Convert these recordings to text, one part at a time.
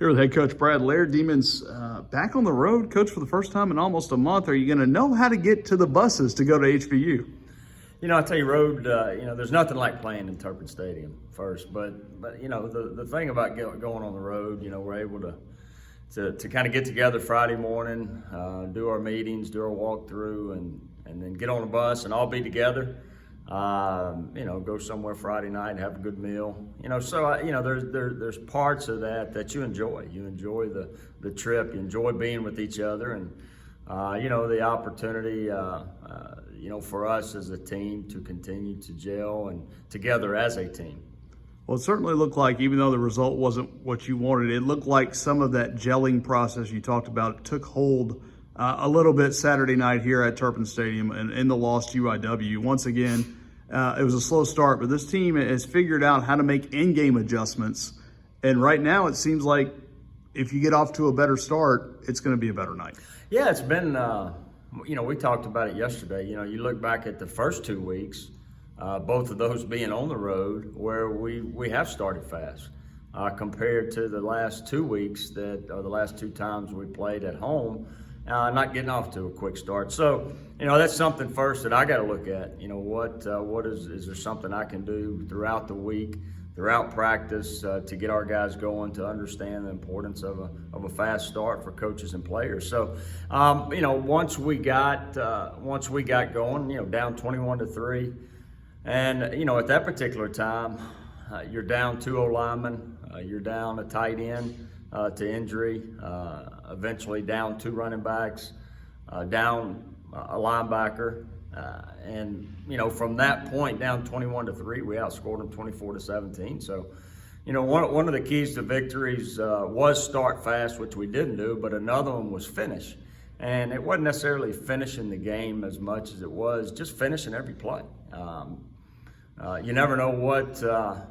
Here with head coach Brad Laird. Demons back on the road, coach, for the first time in almost a month. Are you going to know how to get to the buses to go to HBU? You know, I tell you, road. There's nothing like playing in Turpin Stadium first. But the thing about going on the road, we're able to kind of get together Friday morning, do our meetings, do our walkthrough, and then get on a bus and all be together. Go somewhere Friday night and have a good meal. There's parts of that you enjoy. You enjoy the trip. You enjoy being with each other, and the opportunity, for us as a team to continue to gel and together as a team. Well, it certainly looked like, even though the result wasn't what you wanted, it looked like some of that gelling process you talked about took hold a little bit Saturday night here at Turpin Stadium and in the loss to UIW. Once again, it was a slow start, but this team has figured out how to make in-game adjustments. And right now it seems like if you get off to a better start, it's going to be a better night. Yeah, it's been, we talked about it yesterday. You look back at the first 2 weeks, both of those being on the road, where we have started fast compared to the last 2 weeks the last two times we played at home. Not getting off to a quick start. So, that's something first that I got to look at. What is there something I can do throughout the week, throughout practice, to get our guys going, to understand the importance of a fast start for coaches and players. So, once we got going, down 21-3, and at that particular time, you're down 2 O-linemen, you're down a tight end to injury, eventually down 2 running backs, down a linebacker, and from that point down 21-3, we outscored them 24-17. So, one of the keys to victories was start fast, which we didn't do, but another one was finish, and it wasn't necessarily finishing the game as much as it was just finishing every play. You never know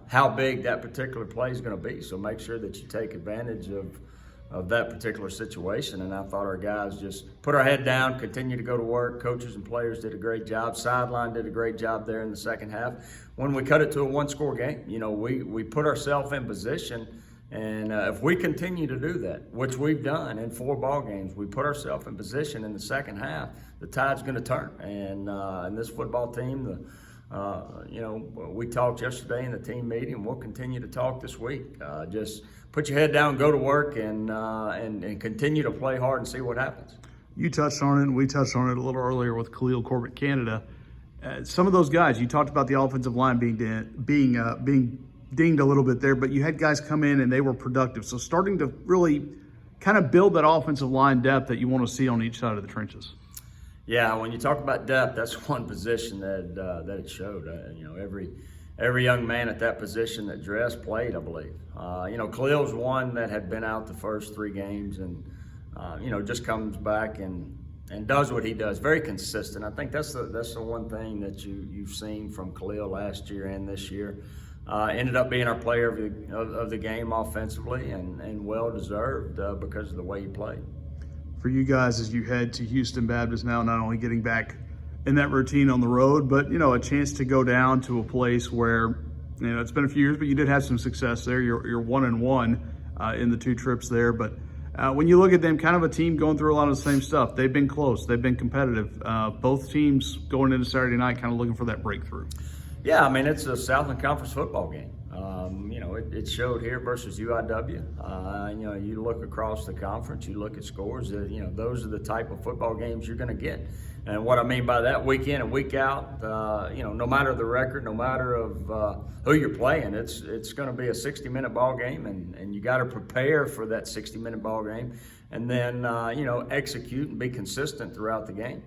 how big that particular play is going to be, so make sure that you take advantage of that particular situation. And I thought our guys just put our head down, continue to go to work. Coaches and players did a great job. Sideline did a great job there in the second half. When we cut it to a one-score game, we put ourselves in position, and if we continue to do that, which we've done in 4 ball games, we put ourselves in position in the second half, the tide's going to turn. And this football team, we talked yesterday in the team meeting. We'll continue to talk this week. Just put your head down, go to work, and continue to play hard and see what happens. You touched on it, and we touched on it a little earlier with Khalil Corbett, Canada. Some of those guys, you talked about the offensive line being dinged a little bit there, but you had guys come in and they were productive. So starting to really kind of build that offensive line depth that you want to see on each side of the trenches. Yeah, when you talk about depth, that's one position that it showed. Every young man at that position that dressed played, I believe. Khalil's one that had been out the first 3 games and just comes back and does what he does. Very consistent. I think that's the one thing that you've seen from Khalil last year and this year. Ended up being our player of the game offensively, and well deserved because of the way he played. For you guys as you head to Houston Baptist now, not only getting back in that routine on the road, but a chance to go down to a place where it's been a few years, but you did have some success there. You're 1-1 in the 2 trips there, but when you look at them, kind of a team going through a lot of the same stuff. They've been close, they've been competitive. Both teams going into Saturday night, kind of looking for that breakthrough. Yeah, it's a Southland Conference football game. It showed here versus UIW. You look across the conference, you look at scores, those are the type of football games you're going to get. And what I mean by that, week in and week out, no matter the record, no matter of who you're playing, it's going to be a 60-minute ball game, and you got to prepare for that 60-minute ball game, and then execute and be consistent throughout the game.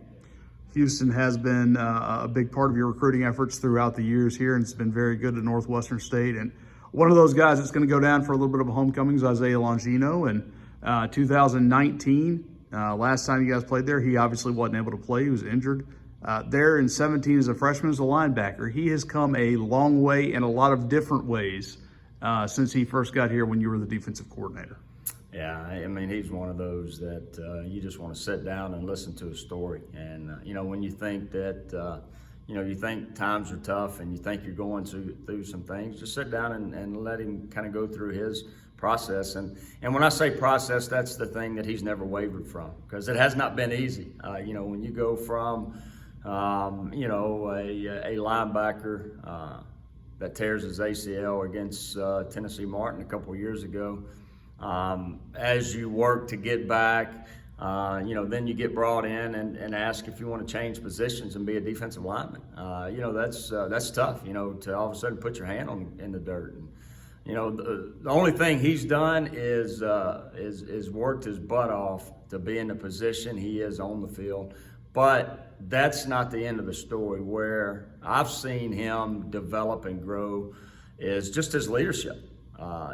Houston has been a big part of your recruiting efforts throughout the years here, and it's been very good to Northwestern State. And one of those guys that's going to go down for a little bit of a homecoming is Isaiah Longino. And 2019, last time you guys played there, he obviously wasn't able to play. He was injured. There in 17 as a freshman as a linebacker, he has come a long way in a lot of different ways since he first got here when you were the defensive coordinator. Yeah, he's one of those that you just want to sit down and listen to his story. And, when you think that, you think times are tough and you think you're going through some things, just sit down and let him kind of go through his process. And when I say process, that's the thing that he's never wavered from, because it has not been easy. When you go from, a linebacker that tears his ACL against Tennessee Martin a couple of years ago, as you work to get back, then you get brought in and ask if you want to change positions and be a defensive lineman. That's tough, to all of a sudden put your hand in the dirt. And, the only thing he's done is worked his butt off to be in the position he is on the field. But that's not the end of the story. Where I've seen him develop and grow is just his leadership.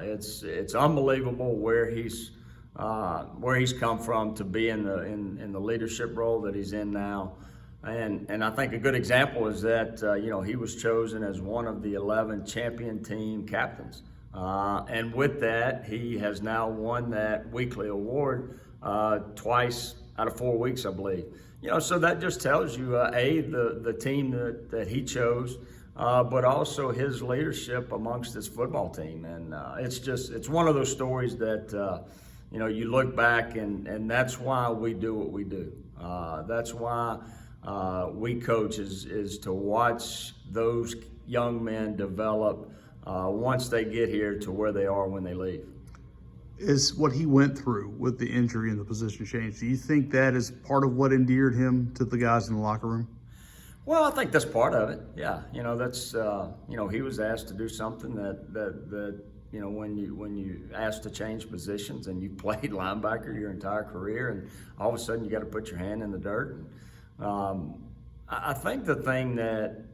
It's unbelievable where he's come from to be in the leadership role that he's in now. And I think a good example is that he was chosen as one of the 11 champion team captains. And with that, he has now won that weekly award twice out of 4 weeks, I believe. So that just tells you, the team that he chose, but also his leadership amongst his football team. And it's one of those stories that, you look back, and that's why we do what we do. That's why we coach is to watch those young men develop once they get here to where they are when they leave. Is what he went through with the injury and the position change, do you think that is part of what endeared him to the guys in the locker room? Well, I think that's part of it. Yeah, that's he was asked to do something that when you asked to change positions and you played linebacker your entire career, and all of a sudden you got to put your hand in the dirt. And, I think the thing that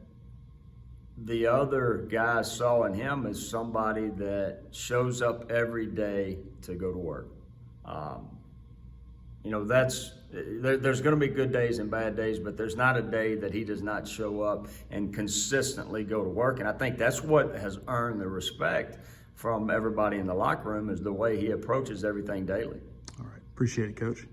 the other guys saw in him is somebody that shows up every day to go to work. There's going to be good days and bad days, but there's not a day that he does not show up and consistently go to work. And I think that's what has earned the respect from everybody in the locker room, is the way he approaches everything daily. All right. Appreciate it, Coach.